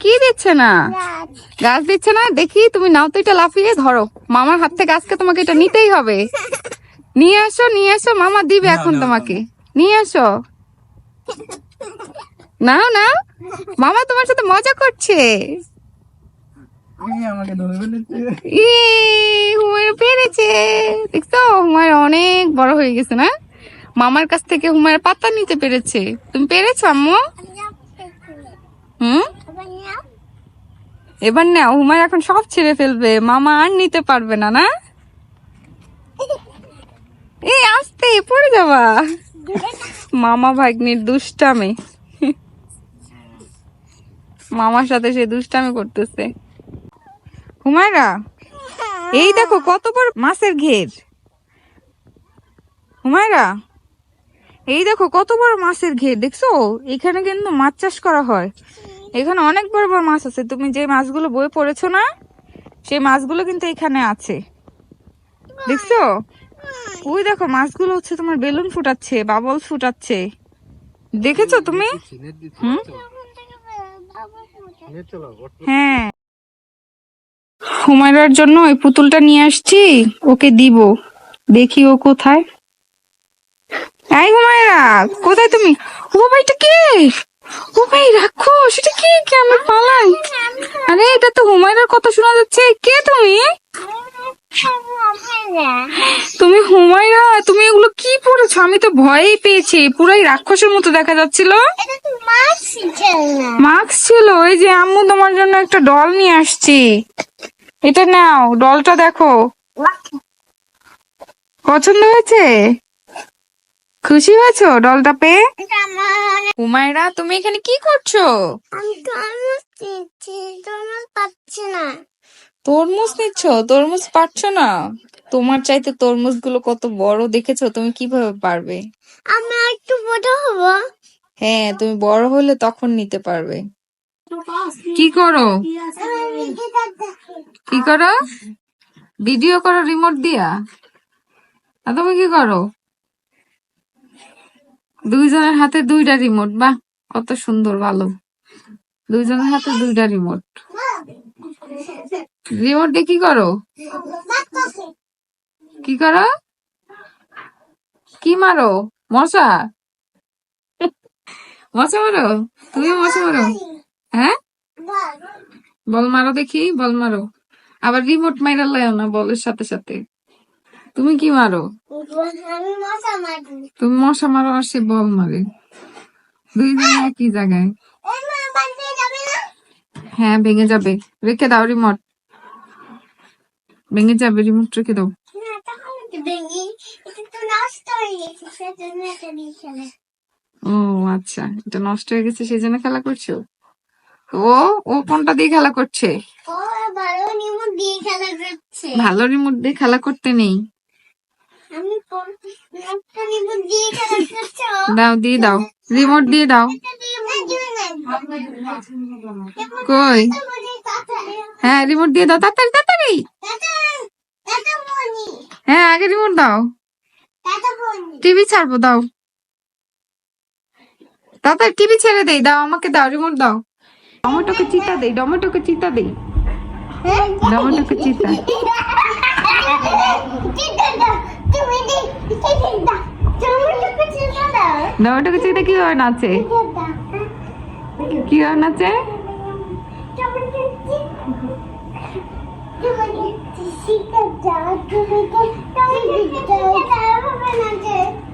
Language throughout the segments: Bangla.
কি দিচ্ছে না? গাছ দিচ্ছে না? দেখি তুমি নাও তো, এটা লাফিয়ে ধরো। মামার হাত থেকে আজকে তোমাকে এটা নিতেই হবে। নিয়ে আসো, নিয়ে আসো, মামা দিবে এখন তোমাকে। নিয়ে আসো, নাও নাও, মামা তোমার সাথে মজা করছে। হুমায়রা পেরেছে, দেখছো? হুমায়রা অনেক বড় হয়ে গেছে না? মামার কাছ থেকে হুমায়রা পাতা নিতে পেরেছে। তুমি পেরেছো আম্মু? এবার নাও, হুমায়রা এখন সব ছেড়ে ফেলবে, মামা আর নিতে পারবে না। না, এই আস্তে পড়ে যাবা। মামা ভাগ্নির দুষ্টামি, মামার সাথে সে দুষ্টামি করতেছে। হুমায়রা, এই দেখো কত বড় মাছের ঘের। হুমায়রা, এই দেখো কত বড় মাছের ঘের, দেখছো? এখানে কিন্তু মাছ চাষ করা হয়। এখানে অনেক বড় বড় মাছ আছে। তুমি যে মাছগুলো বই পড়েছো না, সেই মাছগুলো কিন্তু এখানে আছে, দেখছো? ওই দেখো মাছগুলো হচ্ছে তোমার বেলুন ফুটাচ্ছে, বাবল ফুটাচ্ছে, দেখেছো তুমি? হ্যাঁ, হুমায়রার জন্য ওই পুতুলটা নিয়ে আসছি, ওকে দিব। দেখি ও কোথায়। এই হুমায়রা, কোথায় তুমি? ও ভাই, এটা কে? ও ভাই, রাখো সেটা কি? কে? আমি পালাই। আরে এটা তো হুমায়রার কথা শোনা যাচ্ছে। কে তুমি? তুমি হুমায়রা? তুমি এগুলো কি পড়েছো? আমি তো ভয়ই পেয়েছি, পুরাই রাক্ষসের মতো দেখা যাচ্ছিল। মাস্ক ছিল। ওই যে আম্মু তোমার জন্য একটা ডল নিয়ে আসছি, এটা নাও, ডলটা দেখো। পছন্দ হয়েছে? খুশি হয়েছো ডলটা পেয়ে? হুমায়রা, তুমি এখানে কি করছো? তরমুজ নিচ্ছ? তরমুজ পাচ্ছ না? তোমার চাইতে তরমুজ গুলো কত বড়, দেখেছো? তুমি কিভাবে পারবে? আমি একটু বড় হব। হ্যাঁ, তুমি বড় হলে তখন নিতে পারবে। কি করো? কি করো? ভিডিও করো রিমোট দিয়া? আর তুমি কি করো? দুইজনের হাতে দুইটা রিমোট, বাহ কত সুন্দর, ভালো। দুইজনের হাতে দুইটা রিমোট। রিমোট দিয়ে কি করো? কি করো? কি মারো? মশা? মশা মারো? তুমি মশা মারো? হ্যাঁ, বল মারো দেখি, বল মারো। আবার রিমোট মাইরা লাও না বলের সাথে সাথে। তুমি কি মারো? তুমি মশা মারো আর সে বল মারে। দুইজনে একই জায়গায়। হ্যাঁ, ভেঙে যাবে, রেখে দাও রিমোট। ভেঙে যাবে, রিমোট রেখে দাও। ও আচ্ছা, এটা নষ্ট হয়ে গেছে সেই জন্য খেলা করছো। ও ও কোনটা দিয়ে খেলা করছে? ভালো রিমোট দিয়ে খেলা করতে নেই। দাও, দিয়ে দাও, রিমোট দিয়ে দাও। কই? হ্যাঁ, রিমোট দিয়ে দাও, তাড়াতাড়ি তাড়াতাড়ি। হ্যাঁ, আগে রিমোট দাও। টিভি ছাড়বো, দাও তাড়াতাড়ি, টিভি ছেড়ে দেই, দাও আমাকে, দাও রিমোট দাও। টমেটোকে চিতা দেই, টমেটোকে চিতা দেই, টমেটোকে চিতা। টমেটোকে চিতা কিভাবে নাচে? কিভাবে নাচে?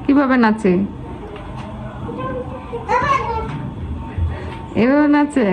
কিভাবে নাচে? এভাবে নাচে?